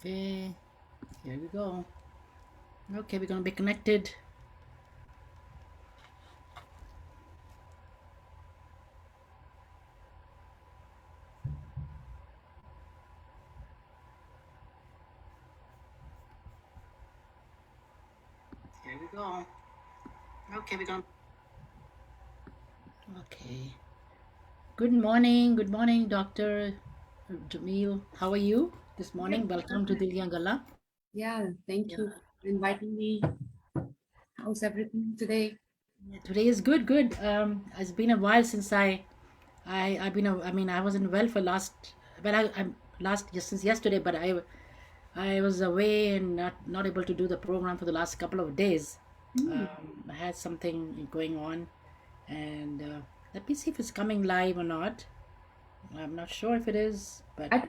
Okay, here we go. Okay, we're gonna be connected. Here we go. Okay, we're gonna. Okay. Good morning, Doctor Jameel. How are you this morning? Welcome to Dil Diyan Gallan. Yeah, thank Yeah. you for inviting me. How's everything today? Today is good. Good. It's been a while since I've been. I mean, I wasn't well for last. But I'm last just since yesterday. But I was away and not able to do the program for the last couple of days. Hmm. I had something going on, and let me see if it's coming live or not. I'm not sure if it is, but I,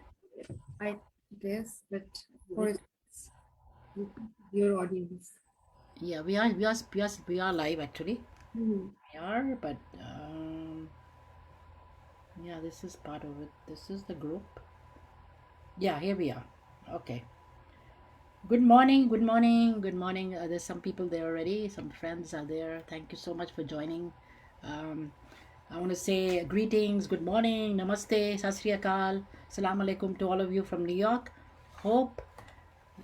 I guess, but for your audience. yeah, we are live actually. Hmm. We are, but yeah, this is part of it. This is the group. Yeah, here we are. Okay. Good morning, good morning, good morning. There's some people there already. Some friends are there. Thank you so much for joining. Um, I want to say greetings, good morning, namaste, sat sri akal, salam alaikum to all of you from New York. Hope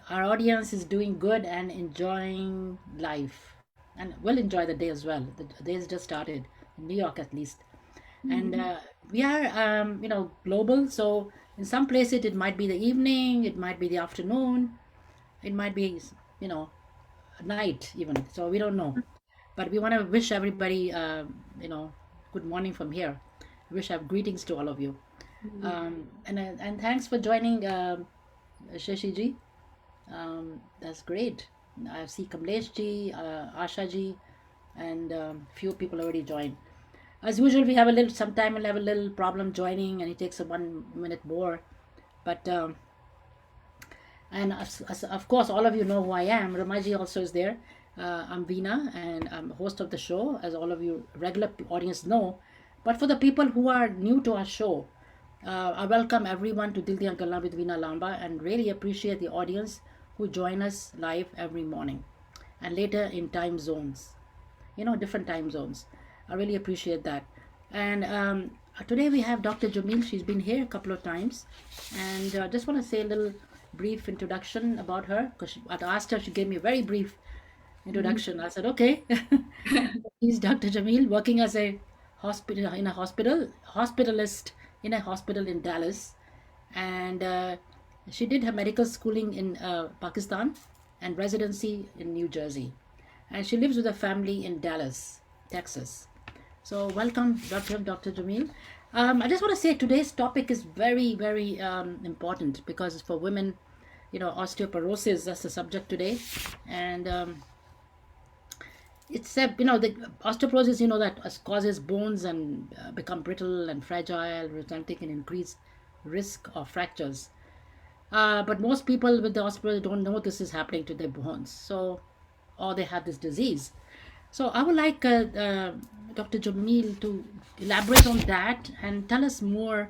our audience is doing good and enjoying life, and will enjoy the day as well. The day has just started in New York, at least, and we are, global. So in some places it might be the evening, it might be the afternoon, it might be, you know, night even. So we don't know, but we want to wish everybody, good morning from here. Wish our greetings to all of you, and thanks for joining, Shashi ji. That's great. I see Kamlesh ji, Asha ji, and few people already joined. As usual, we have a little. Sometime we'll have a little problem joining, and it takes a 1 minute more. But and of course, all of you know who I am. Ramaji also is there. I'm Veena, and I'm host of the show, as all of you regular audience know. But for the people who are new to our show, I welcome everyone to Dil Diyan Gallan with Veena Lamba, and really appreciate the audience who join us live every morning and later in time zones, different time zones. I really appreciate that. And today we have Dr. Jameel. She's been here a couple of times, and just want to say a little brief introduction about her, because I asked her. She gave me a very brief introduction. I said, okay. He's Dr. Jameel, working as a hospitalist in a hospital in Dallas, and she did her medical schooling in Pakistan and residency in New Jersey, and she lives with her family in Dallas, Texas. So welcome, Dr. Jameel. I just want to say today's topic is very, very important because it's for women. Osteoporosis. That's the subject today, and it's the osteoporosis, that causes bones and become brittle and fragile, resulting in increased risk of fractures. But most people with the osteoporosis don't know this is happening to their bones, so or they have this disease. So I would like Dr. Jameel to elaborate on that and tell us more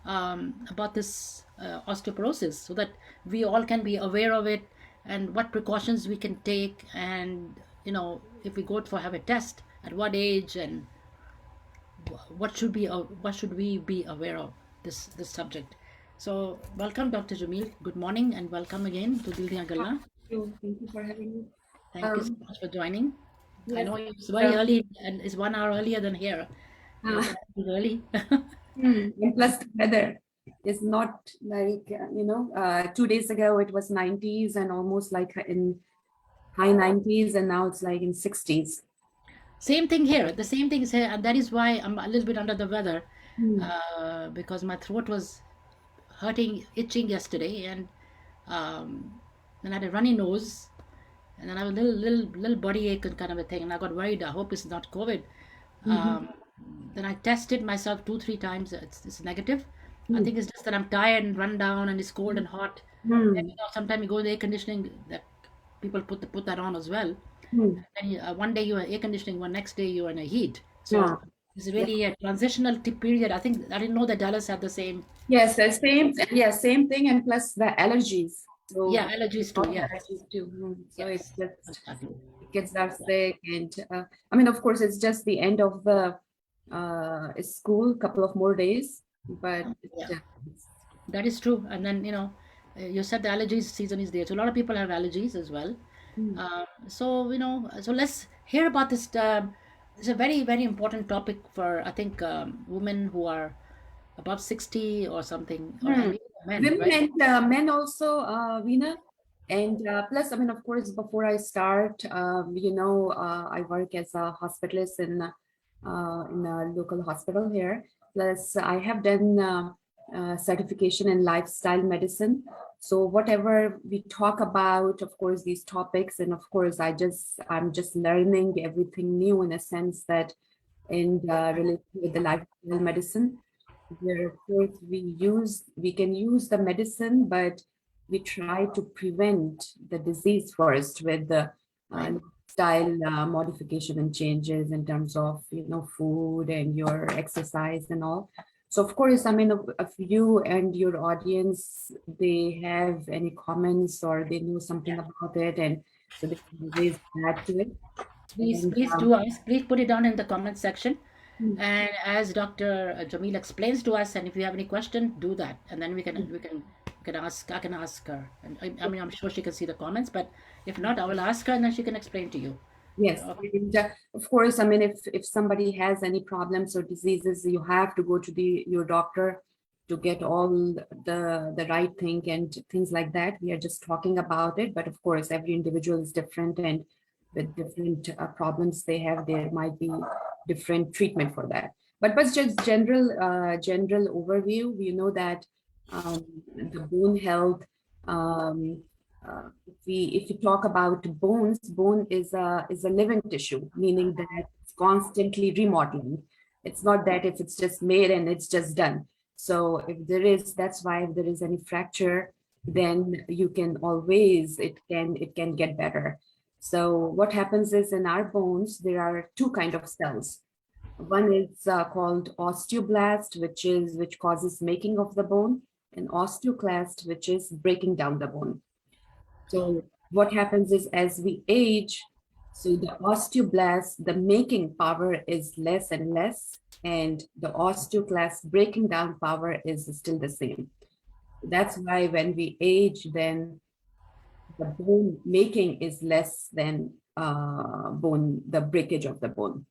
about this osteoporosis, so that we all can be aware of it and what precautions we can take, and if we go for have a test, at what age, and what should we be aware of this subject. So welcome, Dr. Jameel. Good morning and welcome again to Dil Diyan Gallan. Thank you for having me. Thank you so Um, much for joining. I yes. know it's very early and it's 1 hour earlier than here. It's Uh, early. and plus the weather is not like 2 days ago it was 90s and almost like in high 90s, and now it's like in 60s. Same thing here. The same thing is here, and that is why I'm a little bit under the weather, Hmm. because my throat was hurting, itching yesterday, and then I had a runny nose, and then I have a little body ache and kind of a thing, and I got worried. I hope it's not COVID. Mhm. Um, then I tested myself 2 3 times. It's negative. I Hmm. think it's just that I'm tired and run down, and it's cold and hot. And Hmm. sometimes you go in the air conditioning. That people put that on as well. Hmm. And one day you're air conditioning, one next day you're in a heat. Yeah. So it's Yeah. really a transitional period. I didn't know that Dallas had the same. Yes, the same. Yeah, same thing, and plus the allergies. Yeah, So allergies too. all Yes, allergies too. So it's yes, just exactly. the kids are Yeah, sick, and I mean, of course, it's just the end of the school, couple of more days, but it's yeah. just That is true. And then, you said the allergies season is there. So a lot of people have allergies as well. mm, So let's hear about this. It's a very, very important topic for, I think, women who are above 60 or something, or hmm. and even men, Women right? and men also, Veena. And plus, I mean, of course, before I start, I work as a hospitalist in a local hospital here. Plus, I have done certification in lifestyle medicine. So whatever we talk about, of course, these topics, and of course, I'm just learning everything new in a sense that in relation with the lifestyle medicine, where of course we can use the medicine, but we try to prevent the disease first with the Right. lifestyle modification and changes in terms of food and your exercise and all. So of course, I mean, if you and your audience they have any comments or they know something Yeah. about it, and so they can always add to it. Please, And please do ask. Please put it down in the comment section. mm, And as Dr. Jameel explains to us, and if you have any question, do that, and then we can ask. I can ask her, and I mean I'm sure she can see the comments, but if not, I will ask her, and then she can explain to you. yes, Okay. and of course, I mean, if somebody has any problems or diseases, you have to go to the your doctor to get all the right thing and things like that. We are just talking about it, but of course, every individual is different, and with different problems they have, there might be different treatment for that. But just general overview, we know that the bone health. Um, if we talk about bones, bone is a living tissue, meaning that it's constantly remodeling. It's not that if it's just made and it's just done. So if there is, that's why if there is any fracture, then you can always it can get better. So what happens is in our bones there are two kind of cells. One is called osteoblast, which causes making of the bone, and osteoclast, which is breaking down the bone. Oh, So what happens is as we age, so the osteoblast, the making power is less and less, and the osteoclast breaking down power is still the same. That's why when we age, then the bone making is less than the breakage of the bone.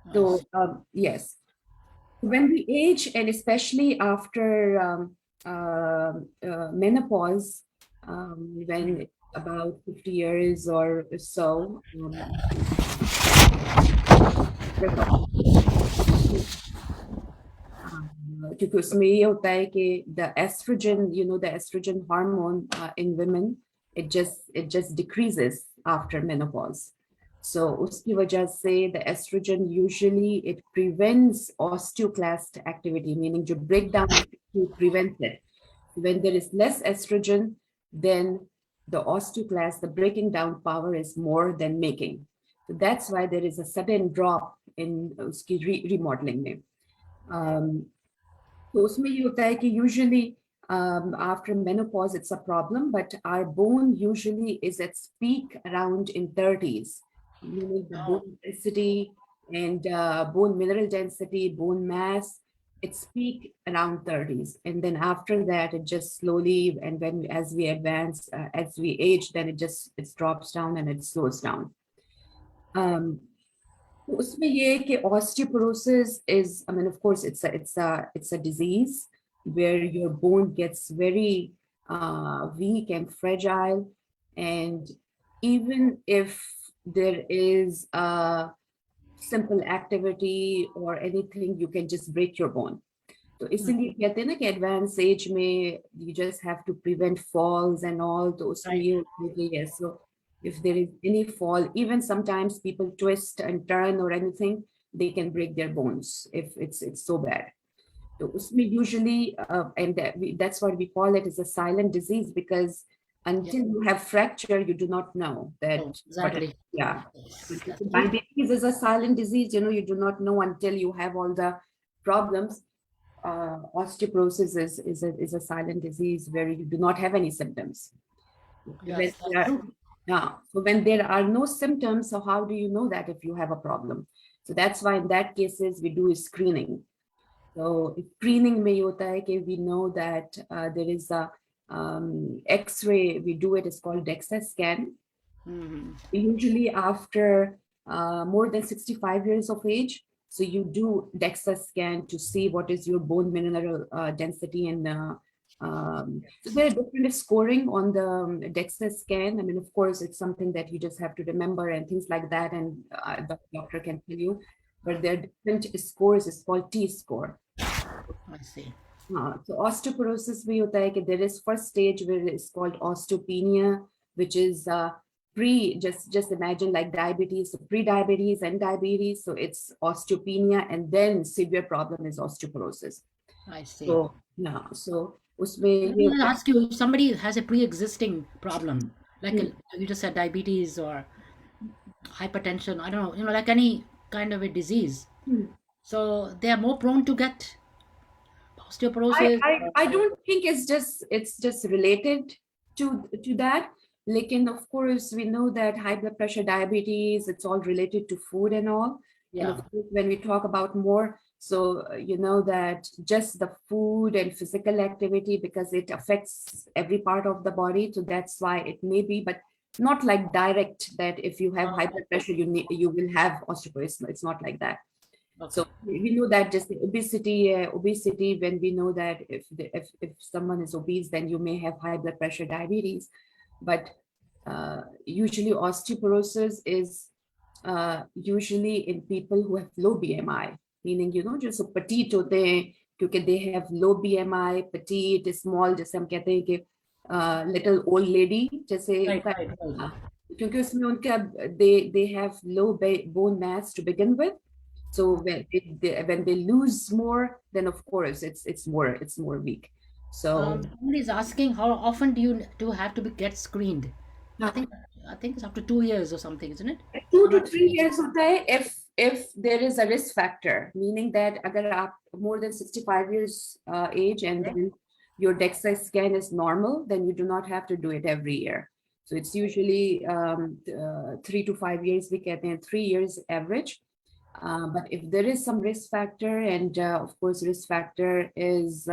I So see. yes, when we age, and especially after menopause, when it's about 50 years or so, क्योंकि उसमें ये होता है कि the estrogen, the estrogen hormone in women, it just decreases after menopause. So उसकी वजह से the estrogen usually it prevents osteoclast activity, meaning जो breakdown activity prevents it. When there is less estrogen, then the osteoclast, the breaking down power is more than making. So that's why there is a sudden drop in उसकी remodeling में. Um, तो उसमें ये होता है कि usually after menopause it's a problem, but our bone usually is at peak around in 30s, meaning the Oh, bone density and bone mineral density, bone mass, it's peak around 30s, and then after that it just slowly, and when as we advance, as we age, then it drops down and it slows down. Um, तो उसमें ये है कि osteoporosis is, I mean, of course, it's a disease where your bone gets very weak and fragile, and even if there is a simple activity or anything, you can just break your bone. तो इसीलिए कहते हैं ना कि advance as में you just have to prevent falls and all, तो उसमें right. ये होता है कि yes, so if there is any fall, even sometimes people twist and turn or anything, they can break their bones if it's so bad. So usme usually, and that's what we call it, is a silent disease, because Yeah. until you have fracture, you do not know that Oh, what. exactly. Yeah, Yes, that's true. diabetes is a silent disease. You do not know until you have all the problems. Osteoporosis is a silent disease where you do not have any symptoms. Yes, When that's true. so when there are no symptoms, so how do you know that if you have a problem? So that's why in that cases we do screening. So screening में ये होता है कि we know that there is a X-ray. We do it. It's called DEXA scan. Hmm. Usually after more than 65 years of age. So you do DEXA scan to see what is your bone mineral density and so there are different scoring on the DEXA scan. I mean, of course, it's something that you just have to remember and things like that, and the doctor can tell you. But there are different scores. It's called T score. I see. So osteoporosis भी होता है कि there is first stage where it's called osteopenia, which is just imagine like diabetes, so pre-diabetes and diabetes. So it's osteopenia, and then severe problem is osteoporosis. I see. So yeah, so उसमें Let ये me होता है ask you, if somebody has a pre-existing problem, like you just said, diabetes or hypertension, I don't know, like any kind of a disease, hmm, so they are more prone to get I, osteoporosis. I I don't think it's just related to that. Like, and of course, we know that high blood pressure, diabetes, it's all related to food and all. And of Yeah. course, when we talk about more, so you know that just the food and physical activity, because it affects every part of the body. So that's why it may be, but not like direct that if you have high blood pressure, you will have osteoporosis. It's not like that. So Okay. we know that just the obesity, when we know that if someone is obese, then you may have high blood pressure, diabetes. But usually osteoporosis is usually in people who have low BMI, meaning, just so petite होते हैं, क्योंकि they have low BMI, petite, small, जैसे हम कहते हैं कि little old lady, जैसे Right, right, right. क्योंकि उसमें उनका they have low bone mass to begin with. So when they lose more, then of course it's more weak. So Somebody's asking how often do you have to get screened? I uh, think I think it's up to 2 years or something, isn't it? two I'm to not three sure. years होता है if there is a risk factor, meaning that अगर आप more than 65 years age and Okay. then your DEXA scan is normal, then you do not have to do it every year. So it's usually 3 to 5 years. We कहते हैं 3 years average. But if there is some risk factor, and of course, risk factor is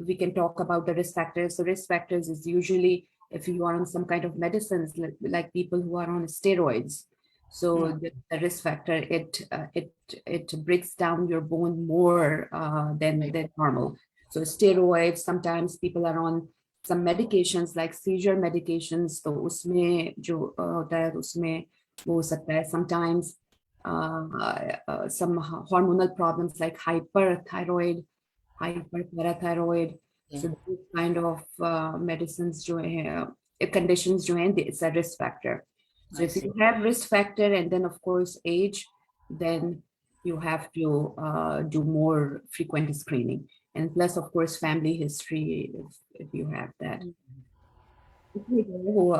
we can talk about the risk factors. So risk factors is usually if you are on some kind of medicines, like people who are on steroids. So Hmm. the risk factor, it breaks down your bone more than Right. normal. So steroids. Sometimes people are on some medications like seizure medications. तो उसमें जो होता है उसमें वो हो सकता है. Sometimes some hormonal problems like hyperthyroid, hyperparathyroid. Yeah. So these kind of medicines जो है conditions जो हैं, it's a risk factor. So I if see. you have risk factor and then of course age, then you have to do more frequent screening, and plus of course family history if you have that. वो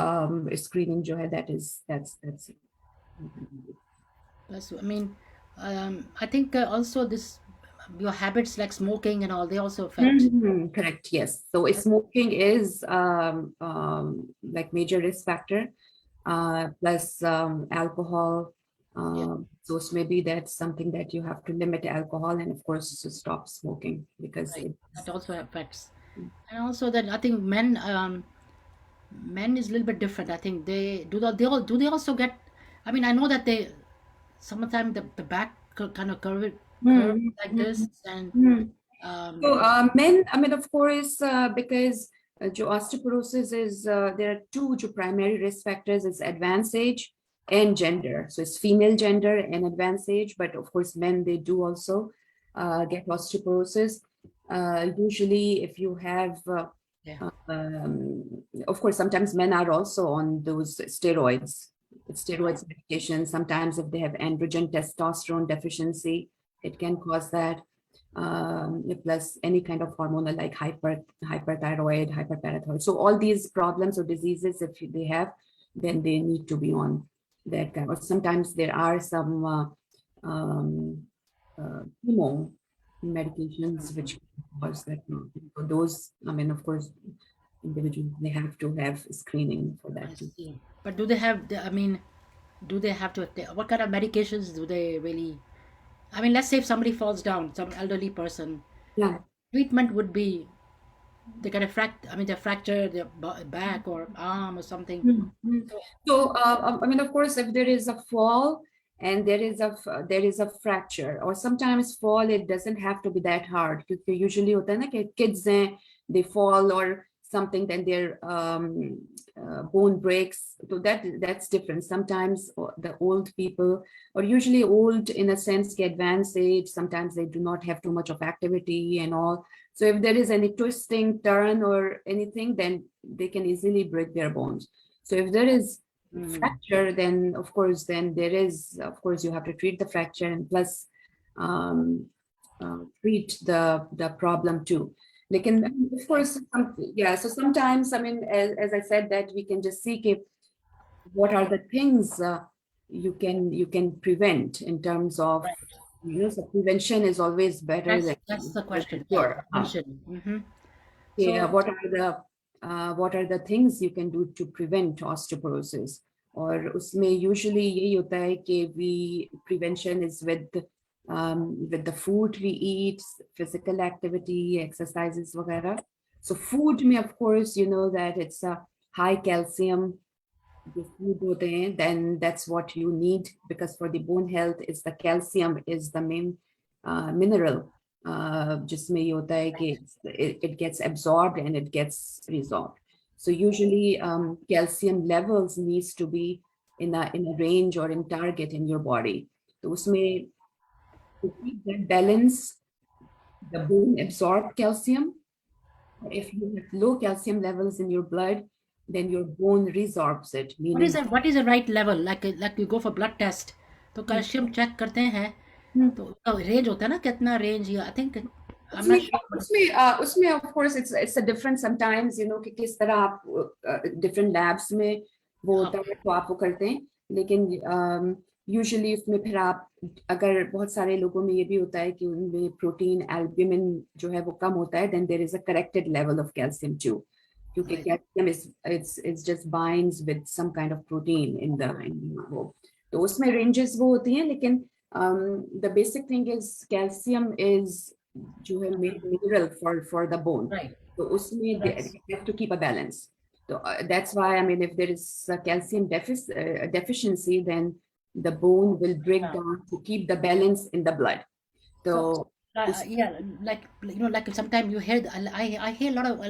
screening जो है that's I mean, I think also this your habits like smoking and all they also affect. Correct. Yes. So smoking is like major risk factor, plus alcohol. Yeah. So maybe that's something that you have to limit alcohol, and of course to stop smoking because Right. it's That also affects. And also that I think men is a little bit different. I think they also get. I mean, I know that they sometimes the back kind of curve Hmm, like hmm, this and hmm. um, So men, I mean, of course, because जो osteoporosis is there are two primary risk factors: is advanced age and gender. So it's female gender and advanced age, but of course, men they do also get osteoporosis. Usually, if you have, yeah, of course, sometimes men are also on those steroids, right. medication. Sometimes, if they have androgen testosterone deficiency, it can cause that plus any kind of hormonal like hyperthyroid, hyperparathyroid. So all these problems or diseases, if they have, then they need to be on that kind. Or sometimes there are some chemo medications which cause that. So those, I mean, of course, individuals, they have to have screening for I that too. see. But do they have, I mean, do they have to, what kind of medications do they really, I mean, let's say if somebody falls down, some elderly person, Yeah. treatment would be they get a I mean, they fracture their back or arm or something. Mhm. So, So, I mean, of course, if there is a fall and there is a fracture, or sometimes fall, it doesn't have to be that hard. Because usually होता है ना कि kids हैं, they fall or something, then their bone breaks. So that's different. Sometimes the old people, or usually old in a sense, get advanced age. Sometimes they do not have too much of activity and all. So if there is any twisting, turn, or anything, then they can easily break their bones. So if there is mhm. fracture, then of course, you have to treat the fracture and plus um, treat the problem too. Like, and of course, yeah. So sometimes, I mean, as I said, that we can just see if what are the things you can prevent in terms of, Right. so prevention is always better That's the than question. Yeah, cure. prevention. Yeah, So, what are the things you can do to prevent osteoporosis? और उसमें usually यही होता है कि we prevention is with the food we eat, physical activity, exercises वगैरह. So food में of course you know that it's a high calcium जो food होते हैं, then that's what you need because for the bone health is the calcium is the main mineral जिसमें ये होता है कि it gets absorbed and it gets resolved. So usually calcium levels needs to be in a range or in target in your body. तो उसमें to keep that balance, the bone absorb calcium. If you have low calcium levels in your blood, then your bone resorbs it, meaning what is the right level? Like you go for blood test, तो calcium check करते हैं, तो उसका range होता है ना, कितना range या I think I am not उसमें श्योर. उसमें of course it's a different sometimes कि किस तरह आप different labs में वो होता है तो आप वो करते हैं लेकिन usually उसमें फिर आप अगर बहुत सारे लोगों में ये भी होता है कि उनमें प्रोटीन एल्ब्यूमिन जो है वो कम होता है then there is a corrected level of calcium too क्योंकि Right. calcium is it's just binds with some kind of protein in वो तो उसमें ranges वो होती हैं लेकिन the basic thing is calcium is जो है mineral for the bone. Right. So उसमें they That's have to keep a balance. So that's why I mean if there is a calcium deficiency, then the bone will break yeah. down to keep the balance in the blood. So, So yeah, like sometimes you hear, I hear a lot of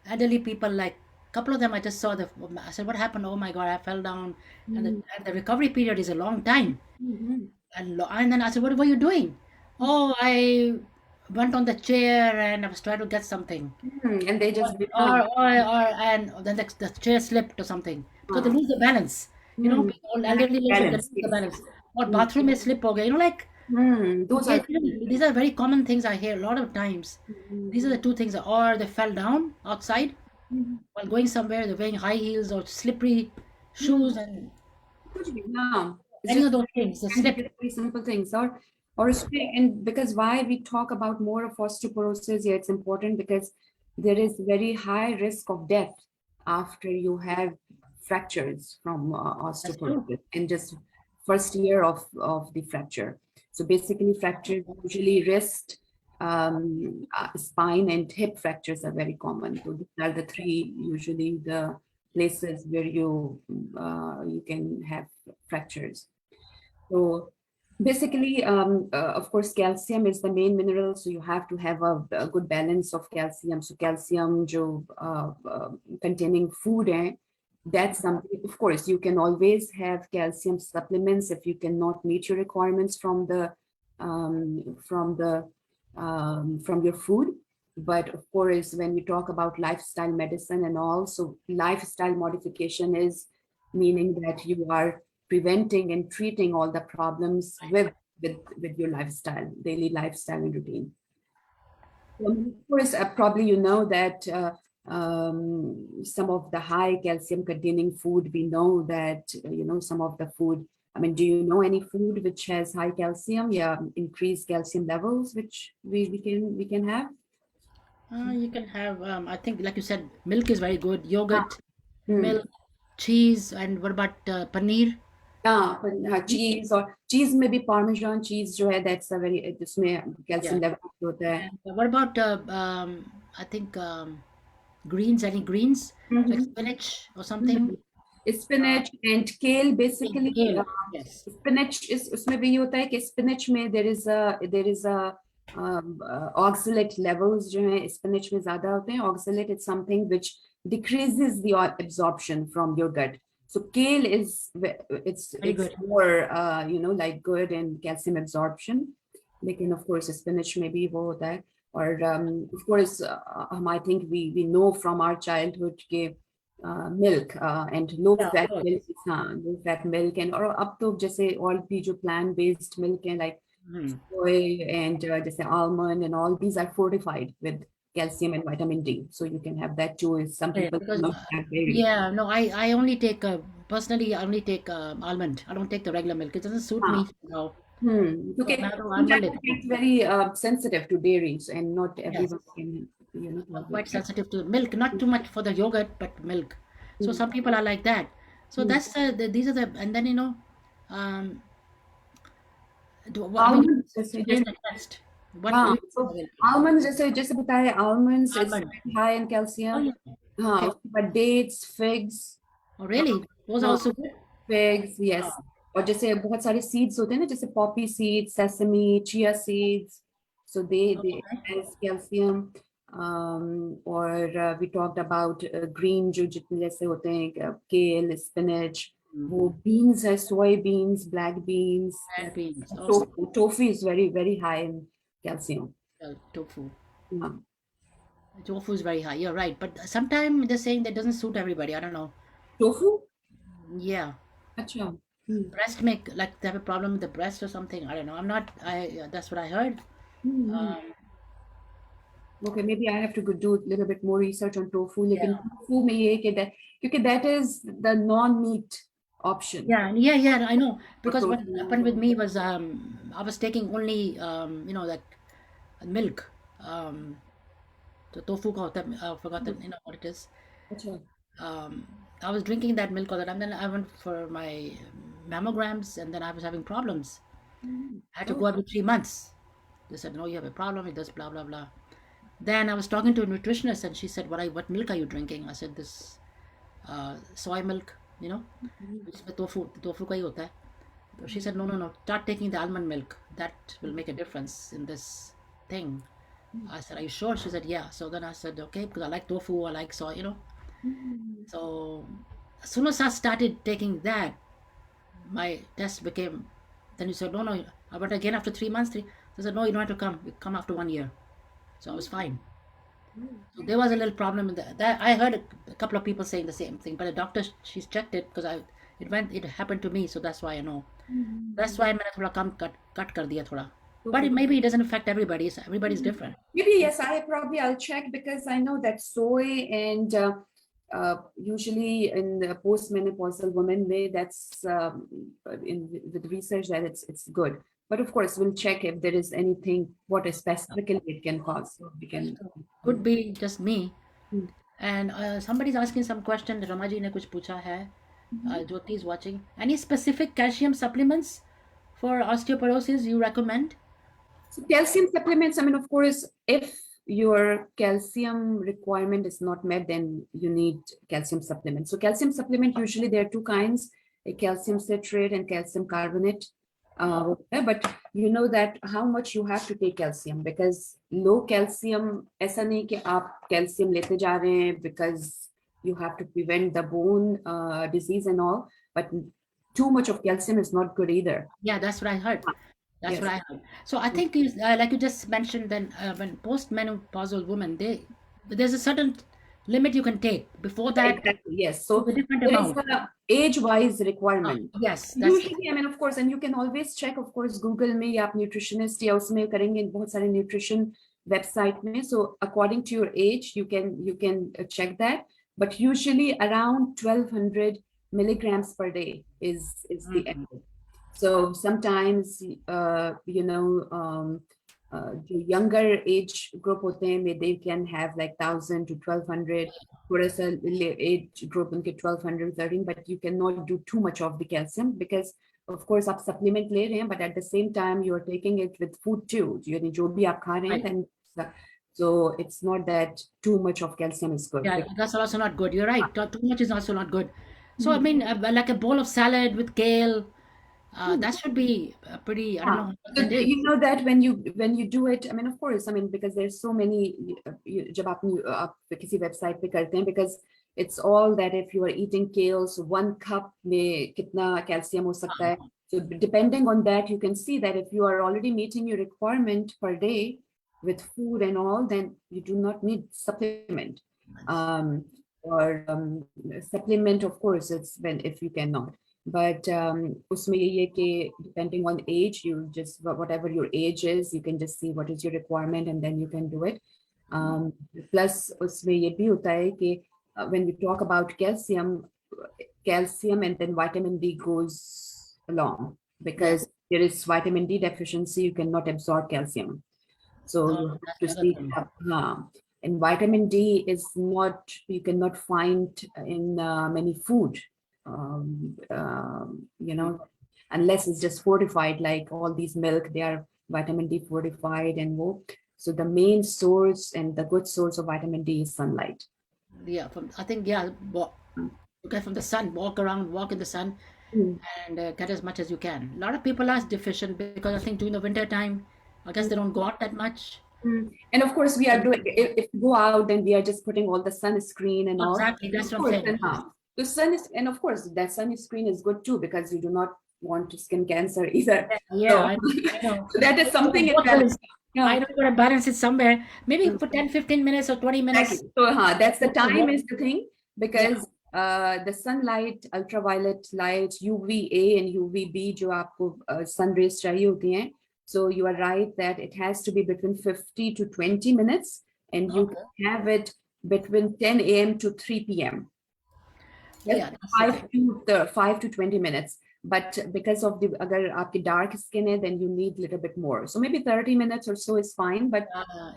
elderly people, like couple of them. I just saw I said, "What happened?" Oh my God, I fell down, and the recovery period is a long time. Mhm. And then I said, "What were you doing?" Oh, I went on the chair and I was trying to get something, And they just become and then the chair slipped or something because they uh, lose the balance. People, elderly ladies, they balance. lose the Yes. balance. Or bathroom may slip, okay, like. Those are These are very common things I hear a lot of times. These are the two things, or they fell down outside while going somewhere, they're wearing high heels or slippery shoes, and कुछ भी हाँ it's any just of those things, they can be slip. just very simple things or and because why we talk about more of osteoporosis, yeah, it's important because there is very high risk of death after you have fractures from That's true. osteoporosis in just first year of the fracture. So basically fractures usually wrist, spine and hip fractures are very common. So these are the three usually the places where you can have fractures. So basically, of course, calcium is the main mineral. So you have to have a good balance of calcium. So calcium jo, containing food, that's something, of course, you can always have calcium supplements if you cannot meet your requirements um, from the from your food. But of course, when we talk about lifestyle medicine and all, so lifestyle modification is meaning that you are preventing and treating all the problems with your lifestyle, daily lifestyle and routine. Of course, probably you know that some of the high calcium containing food, we know that, some of the food, I mean, do you know any food which has high calcium? Yeah, increased calcium levels, which we can have? You can have, I think, like you said, milk is very good. हाँ. Yogurt, Hmm. milk, cheese, and what about paneer? हाँ, हाँ, चीज, और चीज में भी parmesan चीज जो है, दैट्स अ वेरी, इसमें Yeah. कैल्शियम लेवल होता है. And what about, I think, greens, any greens, like spinach or something? Uh, spinach and kale basically. kale, yes. Spinach is उसमें भी ये होता है कि स्पिनच में there is a oxalate levels जो हैं स्पिनच में ज्यादा होते हैं. Oxalate is something which decreases the absorption from your gut. So kale is Very it's good. more like good in calcium absorption. लेकिन of course spinach में भी वो होता है. और of course I think we know from our childhood के milk and low Yeah, of fat course. milk. हाँ, low fat milk. And और अब तो जैसे और भी जो plant based milk है, like Hmm. soy and जैसे almond, and all these are fortified with calcium and vitamin D, so you can have that too. Some Yeah, people because not have dairy. yeah, no, I only take personally I only take almond. I don't take the regular milk. It doesn't suit हाँ. me somehow. So क्योंकि मैं तो almond Punjabi लेती हूँ. gets very sensitive to dairies, and not Yes, everyone can I'm tolerate quite it. sensitive to milk. Not too much for the yogurt, but milk. So Hmm. some people are like that. So Hmm. that's these are the and then um, I mean, you Almond जैसे suggest the test. What do हाँ, you तो available? almonds जैसे जैसे बताया, almonds is Almond. very high in Oh calcium. yeah. हाँ, Okay. उसके बाद dates, figs. Oh हाँ. really? Those are हाँ, also good. figs, Oh, yes. और जैसे बहुत सारे seeds होते हैं ना, जैसे poppy seeds, sesame, chia seeds, so they okay. has calcium. और we talked about green जो जितने जैसे होते हैं, kale, spinach. Mm. वो beans है, soy beans, black beans. And beans. Oh, Tofu is very very high in calcium. tofu. हाँ. Tofu is very high. You're right. But sometimes they're saying that doesn't suit everybody. I don't know. Tofu? Yeah. अच्छा. Hmm. Breast milk, like they have a problem with the breast or something. I don't know. I'm not, that's what I heard. Hmm. Um, Okay, maybe I have to go do a little bit more research on tofu. yeah. लेकिन tofu में ये है कि क्योंकि that is the non-meat option Yeah, I know. for Because what protein. happened with me was I was taking only, that milk. The tofu ka hota hai, I forgot what it is. अच्छा. Um, I was drinking that milk all the time. Then I went for my mammograms and then I was having problems. I had to go Oh. every 3 months. They said, no, you have a problem with this, blah, blah, blah. Then I was talking to a nutritionist and she said, what milk are you drinking? I said, this soy milk, जिसमें tofu का ही होता है. So she said, no, start taking the almond milk. That will make a difference in this thing. I said, are you sure? She said, yeah. So then I said, okay, because I like tofu, I like soy. So as soon as I started taking that, my test became, then you said, no, I went again after 3 months. They said, no, you don't have to come. You come after 1 year. So I was fine. So there was a little problem in that. I heard a couple of people saying the same thing, but the doctor, she's checked it because it happened to me. So that's why I know. That's why मैंने थोड़ा कम cut कर दिया थोड़ा. But Okay. maybe it doesn't affect everybody. Everybody's different. Maybe yes, I'll check, because I know that soy and usually in the postmenopausal women, that's with research that it's good. But of course, we'll check if there is anything what specifically it can cause. So we can. Could be just me. Hmm. And somebody's asking some question. Ramaji ने कुछ पूछा है. Jyoti is watching. Any specific calcium supplements for osteoporosis you recommend? So calcium supplements, I mean, of course, if your calcium requirement is not met, then you need calcium supplements. So calcium supplement, usually there are two kinds, a calcium citrate and calcium carbonate. But you know that how much you have to take calcium, because low calcium, ऐसा नहीं कि आप calcium लेते जा रहे हैं because you have to prevent the bone disease and all, but too much of calcium is not good either. Yeah, that's what I heard. That's what Yes. I heard. So I think like you just mentioned, then when postmenopausal women, there's a certain limit you can take. Before that, Exactly, yes. it's So a different there is amount. a age-wise requirement. Yes, that's the Usually, I mean, of course, and you can always check, of course, Google में या आप nutritionist या उसमें करेंगे बहुत सारे nutrition website में. So according to your age, you can check that. But usually around 1200 milligrams per day is the end. So sometimes, जो younger age group होते हैं, they can have like 1,000 to 1,200. थोड़ा सा age group उनके 1,200, 13, but you cannot do too much of the calcium because of course आप supplement ले रहे हैं, but at the same time you are taking it with food too. यानी जो भी आप खा रहे हैं, then so it's not that too much of calcium is good. Yeah, that's also not good. You're right. Too much is also not good. So I mean, like a bowl of salad with kale, that should be pretty. I don't know what So that is. you know that when you do it, I mean, of course, I mean, because there's so many, जब आप किसी website पे करते हैं, because it's all that if you are eating kale, so 1 cup में कितना calcium हो सकता है. So depending on that, you can see that if you are already meeting your requirement per day with food and all, then you do not need supplement. Or supplement, of course, it's when if you cannot. But उसमें ये है कि depending on age, you just whatever your age is, you can just see what is your requirement and then you can do it. Plus उसमें ये भी होता है कि when we talk about calcium and then vitamin D goes along, because there is vitamin D deficiency, you cannot absorb calcium. So you have to see, and vitamin D is not, you cannot find in many food, you know, unless it's just fortified, like all these milk, they are vitamin D fortified and more. So the main source and the good source of vitamin D is sunlight. Yeah, I think get from the sun, walk around, walk in the sun, and get as much as you can. A lot of people are deficient because I think during the winter time, I guess they don't go out that much. And of course, we are doing, if we go out, then we are just putting all the sunscreen and all. Exactly, that's what I'm saying. The sun is, and of course, that sunscreen is good too, because you do not want to skin cancer either. Yeah, so, I know. So that is something. I don't want to balance it somewhere. Maybe for 10, 15 minutes or 20 minutes. Exactly. So that's the time is the thing, because the sunlight, ultraviolet light, UVA and UVB, जो आपको sun rays चाहिए होती हैं. So you are right that it has to be between 50 to 20 minutes, and you can have it between 10 a.m. to 3 p.m. Yeah, 5 to 20 minutes. But because of the अगर आपकी dark skin है, then you need a little bit more. So maybe 30 minutes or so is fine, but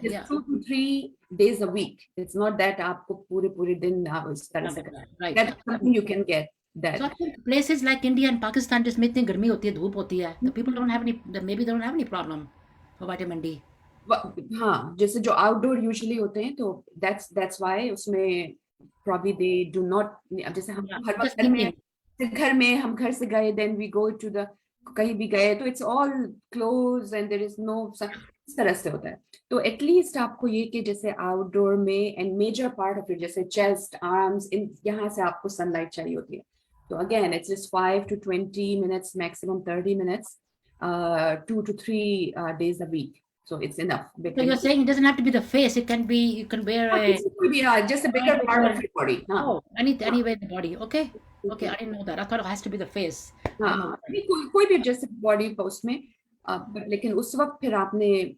it's 2 to 3 days a week. It's not that आपको पूरे दिन इस तरह से. Right. That's something you can get. That. So I think places like India and Pakistan जिसमें इतनी गर्मी होती है, धूप होती है, the people don't have any, maybe they don't have any problem for vitamin D. हाँ, जैसे जो outdoor usually होते हैं, तो that's why उसमें probably they do not, जैसे हम हर वक्त घर में हम घर से गए, then we go to the कहीं भी गए, तो it's all closed and there is no, इस तरह से होता है. तो at least आपको ये कि जैसे outdoor में and major part of it, जैसे chest, arms, इन यहाँ से आपको sunlight चाहिए होती है. So again, it's just 5 to 20 minutes, maximum 30 minutes, 2 to 3 days a week. So it's enough. So you're saying it doesn't have to be the face. It can be, you can wear just a bigger part of your body. Oh, anywhere in the body. Okay. Okay, I didn't know that. I thought it has to be the face. कोई भी जैसे body post में, लेकिन उस वक्त फिर आपने,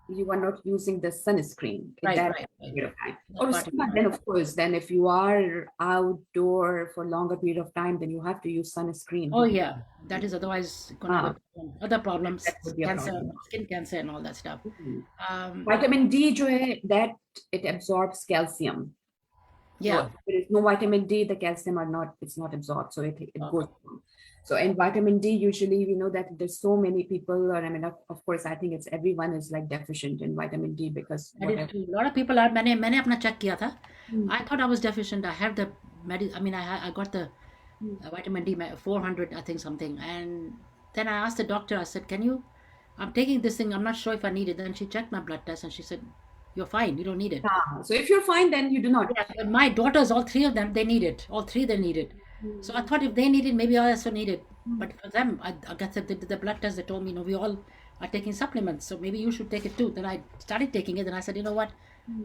you are not using the sunscreen at that period of time. Or then of course, then if you are outdoor for longer period of time, then you have to use sunscreen. Oh yeah, that is otherwise gonna have other problems, cancer, skin cancer, and all that stuff. Vitamin D, जो है, that it absorbs calcium. Yeah, so there is no vitamin D, the calcium it's not absorbed, so it goes on. So, and vitamin D, usually we know that there's so many people, or I mean, of course, I think it's everyone is like deficient in vitamin D because a lot of people are. मैंने अपना check किया था. I thought I was deficient. I have the I got the vitamin D 400, I think something, and then I asked the doctor. I said, I'm taking this thing. I'm not sure if I need it. Then she checked my blood test and she said, you're fine. You don't need it. So if you're fine, then you do not. Yeah, my daughters, all three of them, they need it. All three, they need it. So I thought if they need it, maybe I also need it. But for them, I guess the blood test, they told me, we all are taking supplements. So maybe you should take it too. Then I started taking it. And I said, you know what?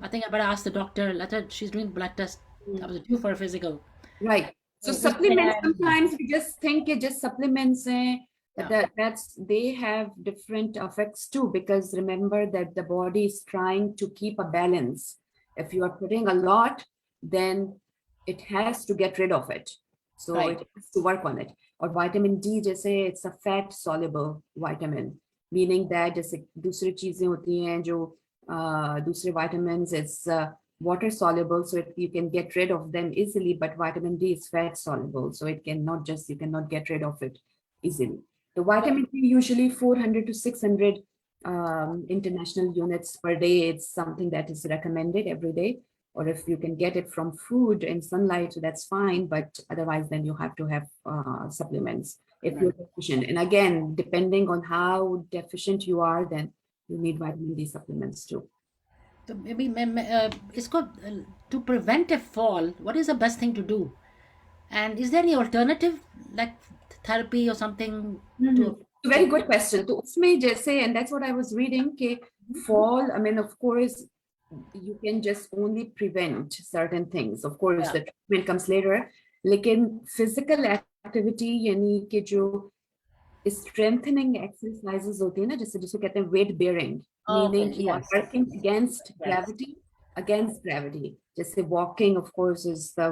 I think I better ask the doctor. Let her, she's doing blood test. I was due for a physical. Right. So supplements, sometimes we just think it just supplements. They have different effects too, because remember that the body is trying to keep a balance. If you are putting a lot, then it has to get rid of it. So it has to work on it. Or vitamin D, just say it's a fat soluble vitamin. Meaning that जैसे दूसरी चीजें होती हैं जो दूसरे vitamins, it's water soluble, so you can get rid of them easily, but vitamin D is fat soluble, so it cannot just, you cannot get rid of it easily. The vitamin D usually 400 to 600 international units per day. It's something that is recommended every day, or if you can get it from food and sunlight, so that's fine, but otherwise then you have to have supplements if Right. you're deficient. And again, depending on how deficient you are, then you need vitamin D supplements too. So maybe इसको to prevent a fall, what is the best thing to do? And is there any alternative like therapy or something to? Very good question. तो उसमें जैसे, and that's what I was reading, कि fall, I mean, of course, you can just only prevent certain things. Of course, Yeah. the treatment comes later. लेकिन physical activity यानी कि जो strengthening exercises होती है ना, जैसे जिसको कहते हैं weight bearing, meaning Okay. you are Yes. working against Yes. gravity, against gravity. जैसे walking, of course, is the,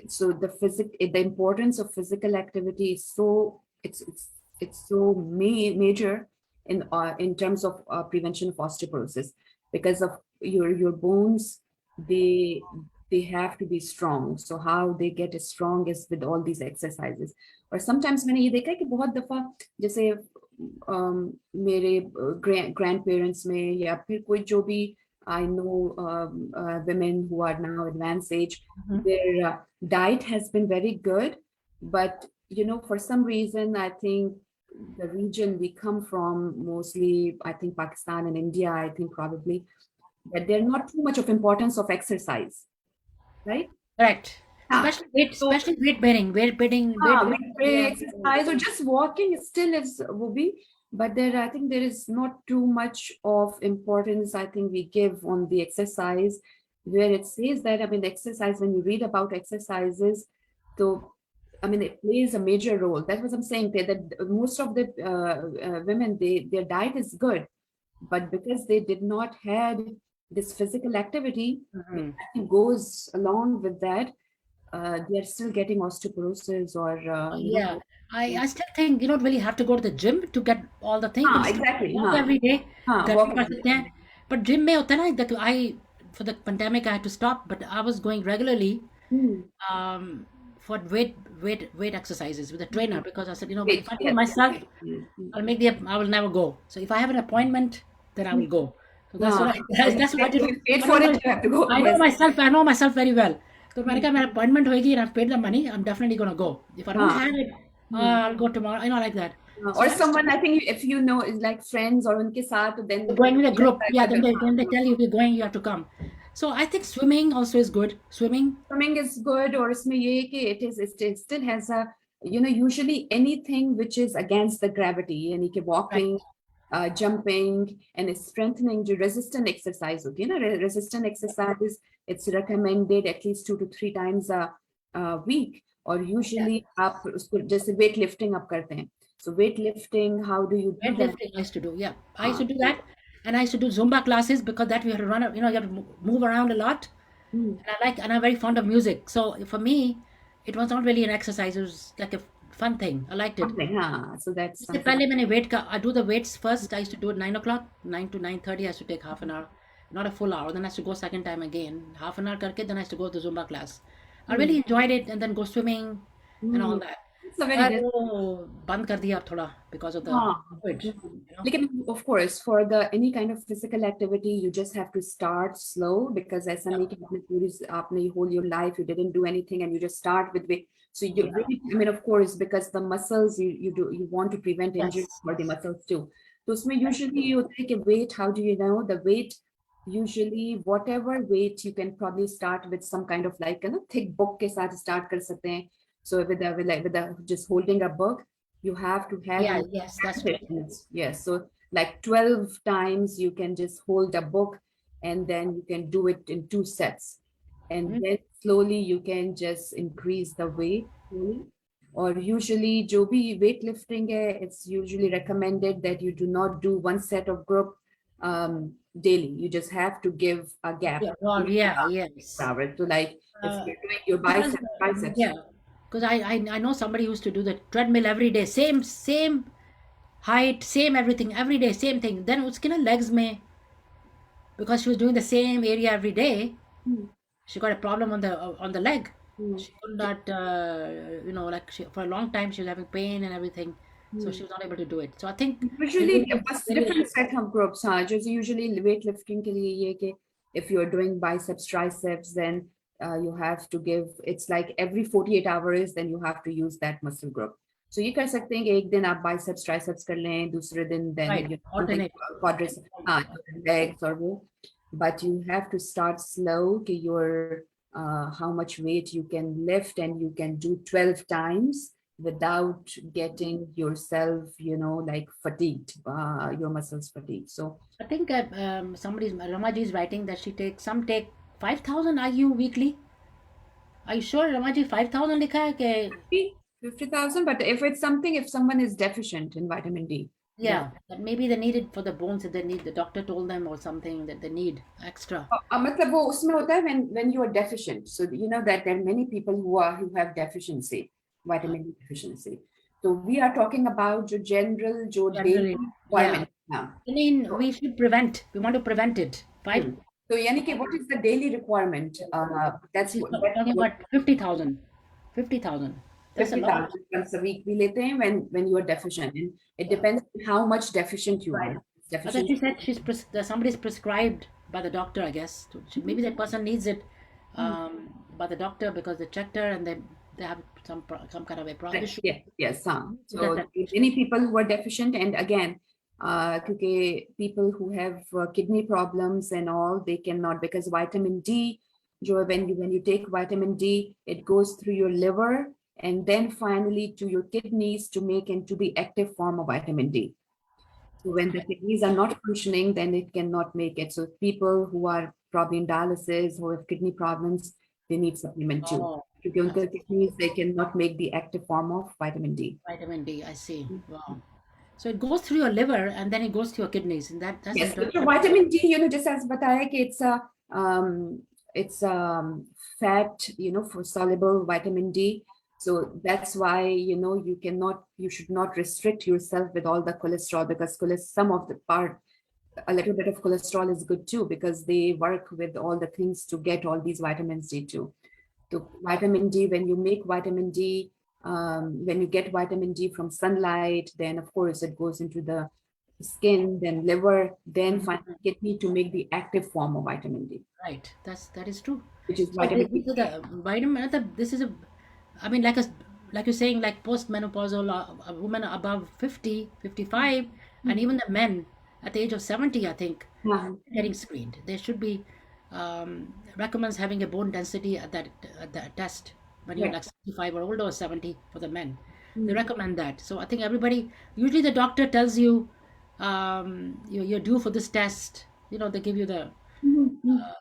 so the importance of physical activity is so, it's so major in terms of prevention of osteoporosis, because of your bones, they they have to be strong. So how they get as strong is with all these exercises. और sometimes मैंने ये देखा है कि बहुत दफा जैसे मेरे ग्रैंड पेरेंट्स में या फिर कोई जो भी, I know women who are now advanced age, their diet has been very good, but for some reason, I think the region we come from, mostly I think Pakistan and India, I think probably that they're not too much of importance of exercise, right? Correct. Ah, so Especially weight bearing, weight we bearing. pray, Yeah. exercise, or just walking still is will be, but I think there is not too much of importance, I think, we give on the exercise, where it says that, I mean, exercise, when you read about exercises, so I mean, it plays a major role. That's what I'm saying, that most of the women, their diet is good, but because they did not had this physical activity, which Mhm. I think goes along with that, they are still getting osteoporosis, or Yeah. I still think you don't really have to go to the gym to get all the things. You can just exactly, walk every day. घर पे walking. कर सकते हैं. But gym में होता है ना that I for the pandemic I had to stop, but I was going regularly Hmm. for weight exercises with a trainer because I said, but Wait, if I do it yes, myself, okay. I will never go. So if I have an appointment, then I will go. So that's Ah, what that's what I did. you paid I for don't know. it, you have to go. I know Yes. myself. I know myself very well. So मैंने कहा मेरा appointment होगी and I've paid the money. I'm definitely gonna go. If I don't Ah. have it, I'll go tomorrow. Like that. So Or I someone, I think, if you know, is like friends or unke saath, then going with a group. Yeah, then they हाँ. tell you we're going. You have to come. So I think swimming also is good. Swimming. Swimming is good, or इसमें ये है कि it still has a, usually anything which is against the gravity, यानी कि Right. walking, jumping, and strengthening the resistant exercise होती है ना, resistant exercise, it's recommended at least 2 to 3 times a week, और Yeah. usually आप उसको जैसे weight lifting आप करते हैं, so weight lifting, how do you do that? Weightlifting I used to do. Yeah, I used to हाँ, do that, and I used to do Zumba classes because that we have to run. You have to move around a lot. Hmm. And I'm very fond of music. So for me, it was not really an exercise. It was like a fun thing. I liked it. Something, so that's इससे something. पहले मैंने I do the weights first. I used to do it 9 o'clock, 9 to 9:30. I used to take half an hour, not a full hour. Then I used to go second time again, half an hour करके. Then I used to go to the Zumba class. I Hmm. really enjoyed it, and then go swimming and all Hmm. that. It's a very पर good. वो बंद कर दिया अब थोड़ा because of the हाँ, COVID. लेकिन of course, for the any kind of physical activity, you just have to start slow, because ऐसा नहीं कि आपने whole your life you didn't do anything and you just start with weight. So you really, I mean, of course, because the muscles, you want to prevent injury Yes. for the muscles too. So उसमें usually you take a weight. How do you know the weight? Usually, whatever weight, you can probably start with some kind of like thick book के साथ start कर सकते हैं. So with just holding a book, you have to have Yeah, an yes, that's true. repetitions. Yes, so like 12 times you can just hold a book, and then you can do it in 2 sets, and Mhm. then slowly you can just increase the weight slowly. Or usually जो भी weightlifting है, it's usually recommended that you do not do one set of group daily. You just have to give a gap. Yeah, well, yeah, yes. So like if Uh, you're doing your because biceps. yeah, because I know somebody used to do the treadmill every day, same height, same everything, every day, same thing. Then उसके ना legs में, because she was doing the same area every day, Hmm. she got a problem on the leg. Hmm. She could not, like for a long time she was having pain and everything, so Hmm. she was not able to do it. So I think Usually everybody बस very different restricted. set हम groups हाँ जैसे usually weight lifting के लिए ये कि if you are doing biceps triceps then you have to give it's like every 48 hours then you have to use that muscle group. So ये कर सकते हैं कि एक दिन आप biceps triceps कर लें दूसरे दिन then Right, you know, something alternate. quadriceps हाँ legs or वो but you have to start slow कि your how much weight you can lift and you can do 12 times without getting yourself, you know, like fatigued, your muscles fatigued. So I think Ramaji is writing that some take 5,000 IU weekly. Are you sure Ramaji 5,000 लिखा है कि 50,000, but if it's something, if someone is deficient in vitamin D, then yeah, that maybe they need it for the bones that they need. The doctor told them or something that they need extra. मतलब वो उसमें होता है when you are deficient. So you know that there are many people who have deficiency, vitamin D deficiency. So we are talking about जो general जो daily Generally, yeah. requirement. हाँ. I mean, So, we should prevent. We want to prevent it. Five. so यानी कि what is the daily requirement? That's She's talking what about 50,000. 50,000. That's a lot. 50,000 once a week we लेते हैं when you are deficient. And it Yeah. depends on how much deficient you Right. are. I thought Deficient. she said that somebody's prescribed by the doctor, I guess. Maybe that person needs it by the doctor because they checked her and they have some kind of a problem issue. Yes, yes. That, So that, many people who are deficient, and again, क्योंकि people who have kidney problems and all, they cannot because vitamin D, जो when you take vitamin D, it goes through your liver and then finally to your kidneys to make into the active form of vitamin D. So when the kidneys are not functioning, then it cannot make it. So people who are probably in dialysis or have kidney problems, they need supplement too. oh, क्योंकि that's उनके kidneys, they cannot make the active form of vitamin D. vitamin D. I see. Wow. So it goes through your liver and then it goes to your kidneys, and that's Yes, interesting. so vitamin D, you know, just as बताया कि it's fat, you know, for soluble vitamin D. So that's why, you know, you should not restrict yourself with all the cholesterol because some of the part, a little bit of cholesterol is good too because they work with all the things to get all these vitamins D too. So vitamin D, when you make vitamin D, when you get vitamin D from sunlight, then of course it goes into the skin, then liver, then finally kidney to make the active form of vitamin D, Right. That is true. which is So vitamin this D. is the vitamin. This is a. I mean, like you're saying, like postmenopausal a woman above 50, 55, and even the men at the age of 70, I think, हाँ, getting screened. There should be recommends having a bone density at that test when you're right. like 65 or older or 70 for the men. They Mm. recommend that. So I think everybody. Usually the doctor tells you you're due for this test. You know, they give you the Mhm.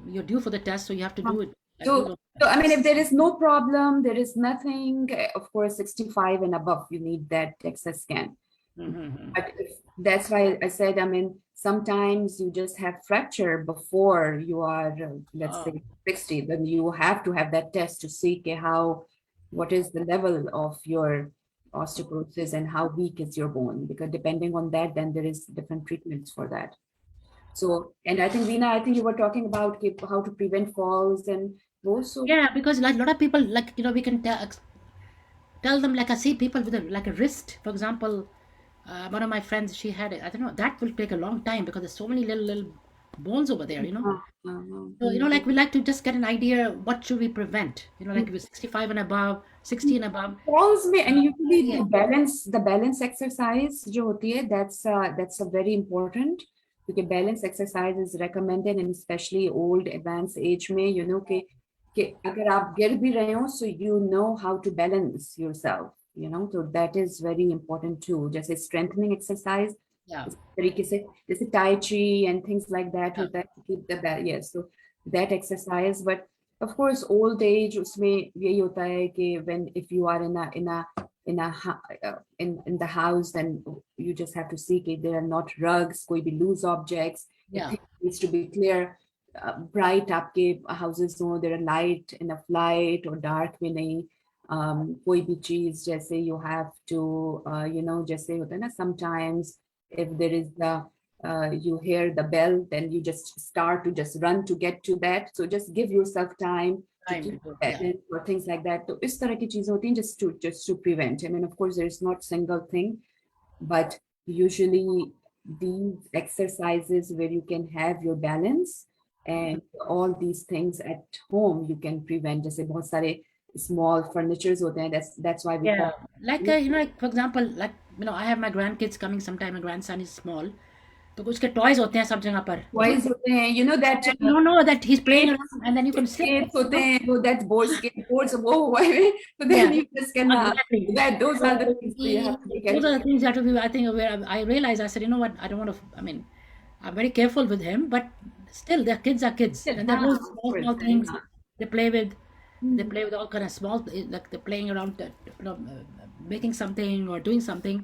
you're due for the test, so you have to do it. Do So, those so I mean, tests. if there is no problem, there is nothing, of course, 65 and above, you need that DEXA scan. Mm-hmm. But that's why I said, I mean, sometimes you just have fracture before you are, let's Oh, say, 60, then you have to have that test to see okay, what is the level of your osteoporosis and how weak is your bone, because depending on that, then there is different treatments for that. So, and I think, Veena, I think you were talking about how to prevent falls and also, yeah, because like a lot of people, like we can tell them, like I see people with like a wrist, for example. One of my friends, she had it. I don't know. That will take a long time because there's so many little bones over there. So like we like to just get an idea. What should we prevent? Like with 65 and above, 60 and above. falls में and usually Yeah. the balance exercise जो होती है that's a very important because balance exercise is recommended and especially old advanced age में कि अगर आप गिर भी रहे हो so you know how to balance yourself so that is very important too जैसे strengthening exercise Yeah. इस तरीके से जैसे tai chi and things like that Yeah. होता है to keep the yes so that exercise but of course old age उसमें यही होता है कि when if you are in the house then you just have to see कि there are not rugs कोई भी loose objects it Yeah. needs to be clear bright आपके houses हो there are light enough light or dark में नहीं कोई भी चीज जैसे you have to जैसे होता है ना, sometimes if there is the you hear the bell, then you just start to just run to get to that, so just give yourself time to Time to keep go. Yeah. balance or things like that. तो इस तरह की चीजें होती हैं just to prevent. I mean, of course, there is not single thing, but usually these exercises where you can have your balance and all these things at home you can prevent. जैसे बहुत सारे small furnitures होते हैं, that's why we Yeah. call Like, like for example, like, I have my grandkids coming sometime. My grandson is small. तो उसके toys होते हैं सब जगह पर. toys होते हैं, you know that You don't know that he's playing skates around and then you can slip. skates होते हैं, वो that board skateboards वो हुआ है, so Yeah, then you just can exactly. that those are the So things that you have to be those are the careful. things that we, I think, where I realized, I said, you know what, I don't want to, I mean, I'm very careful with him, but still, their kids are kids. And they're those Of small, course, small things they play with. They Hmm. play with all kind of small, like they're playing around, making something or doing something.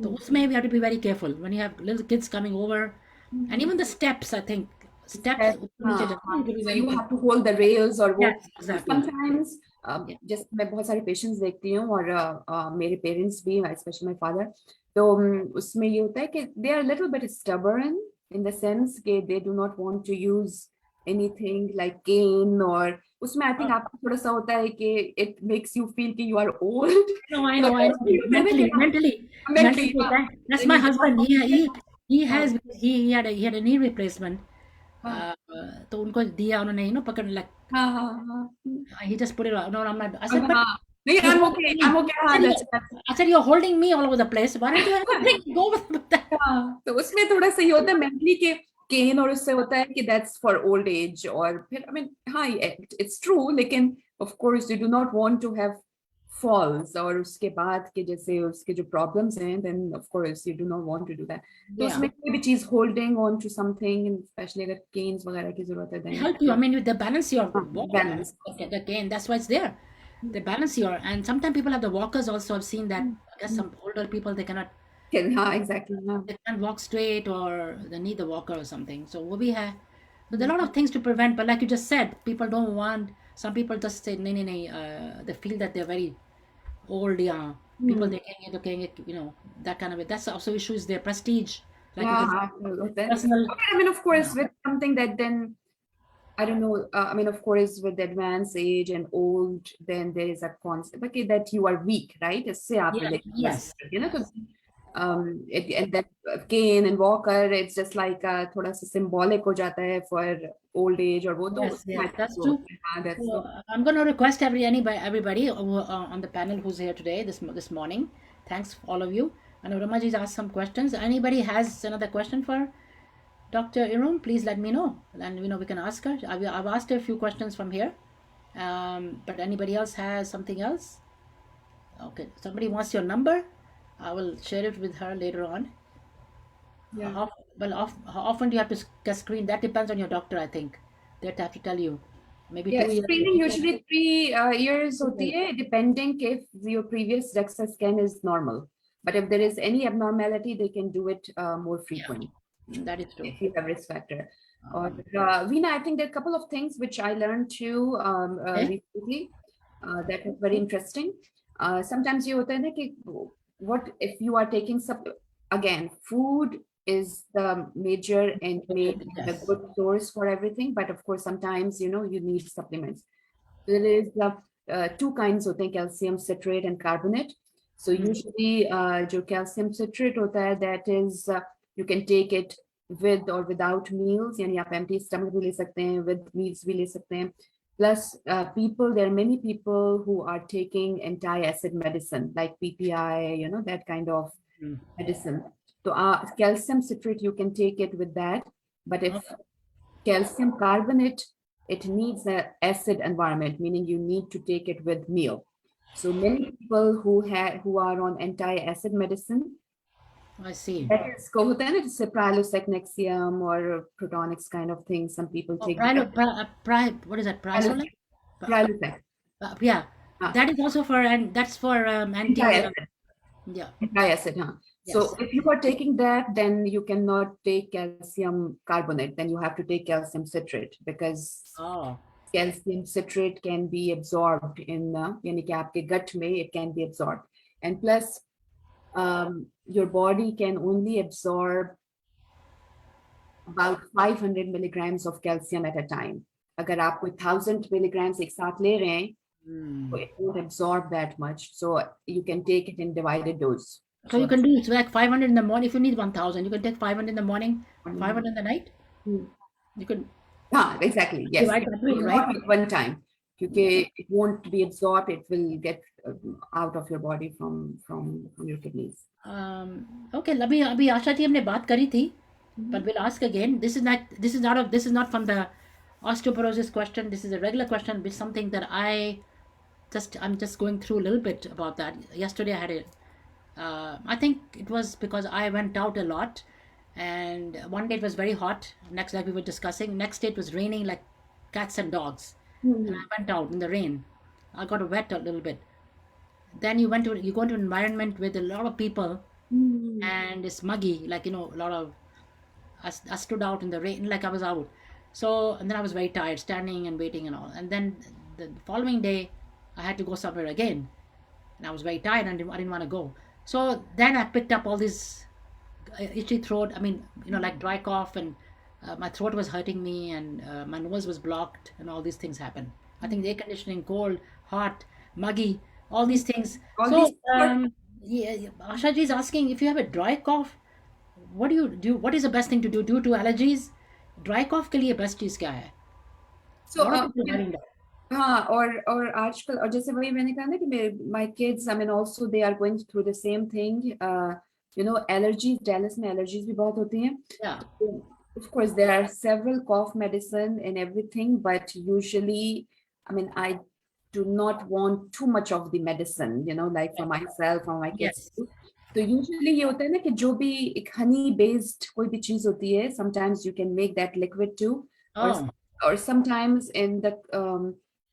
So उसमें we have to be very careful when you have little kids coming over. And even the steps, I think, steps, That, ऊपर नीचे जाते हैं, you have to be so very you careful. have to hold the rails or Yes, what. exactly. Sometimes Yeah. just मैं बहुत सारे patients देखती हूँ और मेरे पेरेंट्स भी, स्पेशली माय फादर, तो उसमें ये होता है कि they are a little bit stubborn in the sense कि they do not want to use anything like cane, और उसमें I think आपको थोड़ा सा होता है कि it makes you feel कि you are old. No, I know, I know. Mentally, that's my husband. He had a knee replacement. तो उनको दिया उन्होंने, पकड़, like, he just put it on. No, I'm not. I said, but नहीं, you're I'm holding okay, me. I'm okay. I said, you're holding me all over the place. Why don't you have a drink? Go with that. तो उसमें थोड़ा सा ये होता है mentally के केन, और उससे होता है कि दैट्स फॉर ओल्ड एज, और फिर आई मीन हाँ इट्स ट्रू, लेकिन of course you do not want to have falls, और उसके बाद के जैसे उसके जो प्रॉब्लम्स हैं, then of course you do not want to do that. तो Yeah. उसमें कोई भी चीज holding on to something, specially अगर केन्स वगैरह की जरूरत है, They then help you. I mean, with the balance your walk. Balance. Again, that's why it's there. They balance your, and sometimes people have the walkers also. I've seen that. I guess some older people, they cannot, हाँ exactly, हाँ. they can't walk straight, or they need the walker or something. So what we have, so there are a lot of things to prevent. But like you just said, people don't want. Some people just say, no, no, no. They feel that they're very old. Yeah, people they can't, that kind of it. That's also issues. Their prestige, like you Yeah, said, personal. okay, I mean, of course, with something that then, I don't know, I mean, of course, with advanced age and old, then there is a concept, okay, that you are weak, right? इससे आप Yeah, relate कर yes. सकते हैं ना, तो, and that cane and walker, it's just like थोड़ा सा symbolic हो जाता है for old age, और वो तो Yes, yes, that's वो, true. हाँ, that's So, I'm going to request everybody on the panel who's here today, this morning. Thanks, all of you. And Ramaji's asked some questions. Anybody has another question for Dr. Erum? Please let me know, and we can ask her. I've asked her a few questions from here, but anybody else has something else? Okay, somebody wants your number. I will share it with her later on. yeah. How often do you have to get screened? That depends on your doctor, I think. They'd have to tell you. Maybe Yeah, 2 years. screening usually 3 years होती है, depending if your previous DEXA scan is normal. But if there is any abnormality, they can do it more frequently. That is true. If you have risk factor. Or Veena, I think there are a couple of things which I learned too recently that was very interesting. Sometimes you होता है ना कि what if you are taking again, food is the major and main the Yes. good source for everything, but of course sometimes you need supplements. There is two kinds होते हैं, calcium citrate and carbonate. So usually जो calcium citrate होता है, that is you can take it with or without meals, यानी आप empty stomach भी ले सकते हैं, with meals भी ले सकते हैं. Plus there are many people who are taking anti-acid medicine like PPI, that kind of medicine. So calcium citrate, you can take it with that, but if calcium carbonate, it needs an acid environment, meaning you need to take it with meal. So many people who are on anti-acid medicine, I see. that is Prilosec Nexium or Protonics kind of thing. Some people take What is that? Prilosec? Prilosec. Yeah, that is also for, and that's for anti. Anti-acid. Yeah. Anti-acid, huh? Yes. So if you are taking that, then you cannot take calcium carbonate. Then you have to take calcium citrate, because calcium citrate can be absorbed in यानी कि आपके gut में it can be absorbed, and plus your body can only absorb about 500 milligrams of calcium at a time. अगर आप कोई 1000 milligrams एक साथ ले रहे हैं, so it won't absorb that much. So you can take it in divided dose. So you can do it's like 500 in the morning. If you need 1000, you can take 500 in the morning, 500 in the night. You can Exactly. Yes. divide that way, right? Not at one time. Because it won't be absorbed. It will get out of your body from your kidneys. Okay, अभी आशा जी हमने बात करी थी, but we'll ask again. This is not from the osteoporosis question. This is a regular question, which is something that I'm just going through a little bit about that. Yesterday I had I think it was because I went out a lot, and one day it was very hot. Next, like we were discussing, next day it was raining like cats and dogs, and I went out in the rain. I got wet a little bit. Then you go into an environment with a lot of people, and it's muggy, like a lot of. I stood out in the rain like I was out. So, and then I was very tired, standing and waiting and all. And then the following day, I had to go somewhere again, and I was very tired and I didn't want to go. So then I picked up all this itchy throat. I mean, like dry cough, and my throat was hurting me, and my nose was blocked, and all these things happened. I think the air conditioning, cold, hot, muggy, all these things. Yeah, Asha ji is asking if you have a dry cough, what do you do? What is the best thing to do due to allergies? Dry cough के लिए best चीज क्या है? So Lot of people having that. हाँ, और आजकल, और जैसे वही मैंने कहा ना कि my kids, I mean, also they are going through the same thing. Allergies, Dallas में allergies भी बहुत होती हैं. Yeah. Of course, there are several cough medicine and everything, but usually, I mean, I do not want too much of the medicine, like for myself, for my kids. Yes. तो usually ये होता है ना कि जो भी एक honey based कोई भी चीज होती है, sometimes you can make that liquid too, or sometimes in the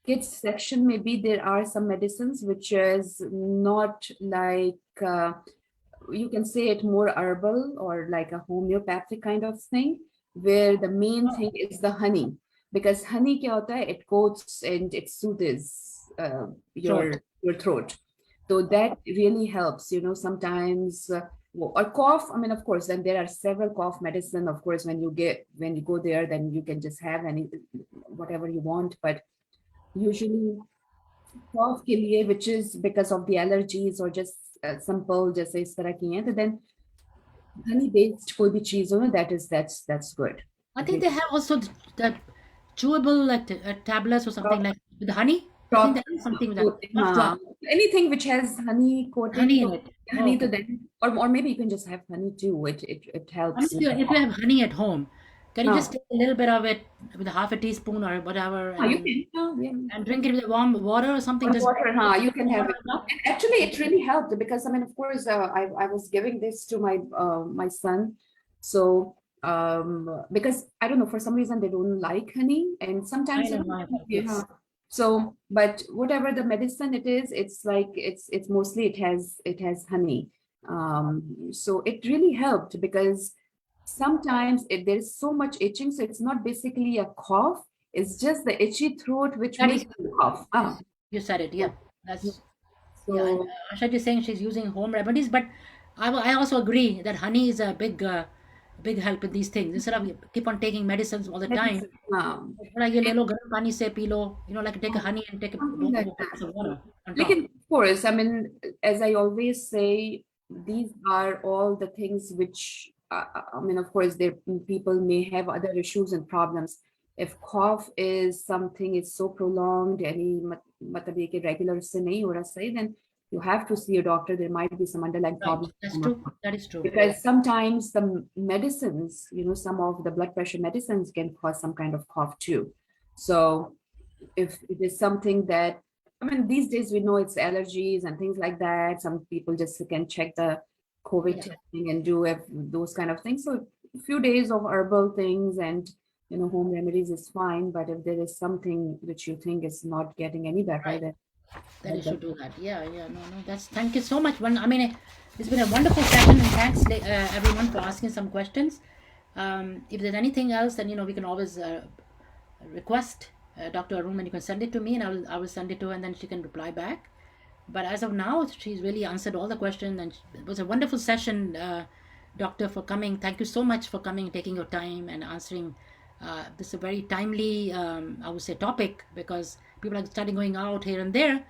kids section maybe there are some medicines which is not like you can say it more herbal or like a homeopathic kind of thing, where the main thing is the honey, because honey क्या होता है, it coats and it soothes your throat. So that really helps, sometimes, or cough. I mean, of course, then there are several cough medicine. Of course, when you go there, then you can just have whatever you want. But usually cough के लिए, which is because of the allergies or just simple, जैसे इस तरह की हैं, तो then honey based कोई भी चीज हो, that's good. I think they have also the chewable like tablets or something like with honey. I think there is something with that. Anything which has honey coated, Honey in it. Honey to then, or maybe you can just have honey too. It helps. If you have honey at home, can you just take a little bit of it with half a teaspoon or whatever, and drink it with warm water or something? Water, you can have it. And actually, it really helped because, I mean, of course, I was giving this to my son, so because I don't know, for some reason they don't like honey, and sometimes so, but whatever the medicine it is, it's like it's mostly it has honey, so it really helped because sometimes there's so much itching, so it's not basically a cough, it's just the itchy throat which makes you cough. You said it, yeah. That's so. Asha is saying she's using home remedies, but I also agree that honey is a big help in these things. Instead of keep on taking medicines all the time, like you little garm pani se pee lo, like take a honey and take a glass of water. Like, of course, I mean, as I always say, these are all the things which I mean, of course, people may have other issues and problems. If cough is something, it's so prolonged, any regular se nahi ho raha, then you have to see a doctor. There might be some underlying problems. That's true. That is true. Because sometimes the medicines, some of the blood pressure medicines can cause some kind of cough too. So if it is something that, I mean, these days we know it's allergies and things like that. Some people just can check the COVID testing and do those kind of things. So a few days of herbal things and home remedies is fine. But if there is something which you think is not getting any better, then you should do that. Yeah. No. Thank you so much. I mean, it's been a wonderful session, and thanks everyone for asking some questions. If there's anything else, then we can always request Dr. Arun, and you can send it to me, and I will send it to her, and then she can reply back. But as of now, she's really answered all the questions, and it was a wonderful session, Doctor, for coming. Thank you so much for coming, taking your time, and answering. This is a very timely, I would say, topic, because people are starting going out here and there,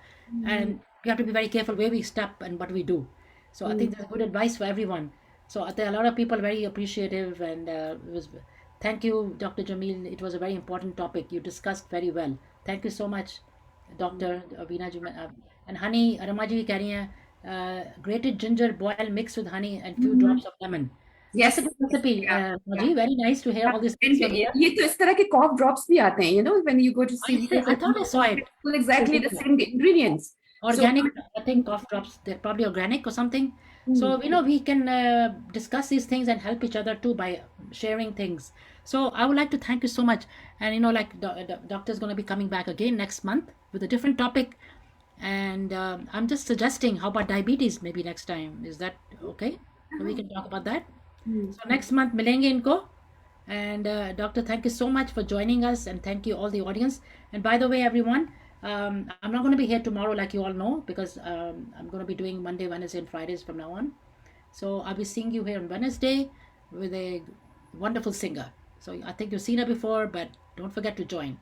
and we have to be very careful where we step and what we do. So I think that's good advice for everyone. So I think a lot of people are very appreciative, and it was. Thank you, Dr. Jameel. It was a very important topic. You discussed very well. Thank you so much, Dr. Veena Jameel. And honey, Ramaji कह रही हैं, grated ginger boil mixed with honey and few drops of lemon. That's a Yes. good recipe, Yeah. Raji. Very nice to hear all these And things from here. ये तो इस तरह के cough drops भी आते हैं, when you go to see I thought I saw it. exactly the same ingredients. So Organic, I think cough drops, they're probably organic or something. So, we can discuss these things and help each other too by sharing things. So, I would like to thank you so much. And, like, the doctor's going to be coming back again next month with a different topic. And I'm just suggesting, how about diabetes maybe next time? Is that okay? So we can talk about that. So, next month, milenge inko. And Doctor, thank you so much for joining us, and thank you all the audience. And by the way, everyone, I'm not going to be here tomorrow, like you all know, because I'm going to be doing Monday, Wednesday, and Fridays from now on. So I'll be seeing you here on Wednesday with a wonderful singer. So I think you've seen her before, but don't forget to join.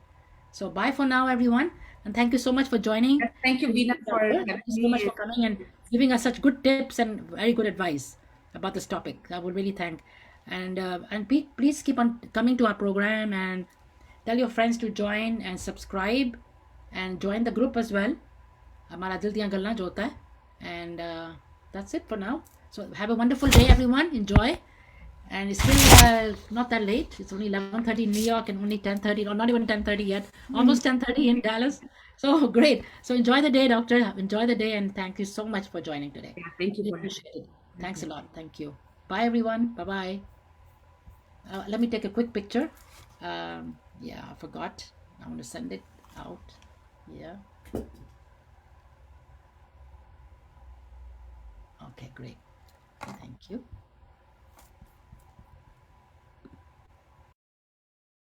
So bye for now, everyone, and thank you so much for joining. thank you, Veena, for Thank you so much for coming and giving us such good tips and very good advice about this topic. I would really thank. And please keep on coming to our program, and tell your friends to join and subscribe and join the group as well. हमारा दिल दियां गल्लां जो होता है. And that's it for now. So have a wonderful day, everyone. Enjoy. And it's still not that late. It's only 11:30 in New York and only 10:30, or not even 10:30 yet. Almost 10:30 in Dallas. So great. So enjoy the day, Doctor. Enjoy the day, and thank you so much for joining today. Thank you Really for appreciate it. Thanks a lot. Thank you. Bye, everyone. Bye-bye. Let me take a quick picture. Yeah, I forgot. I want to send it out. Yeah. Okay, great. Thank you.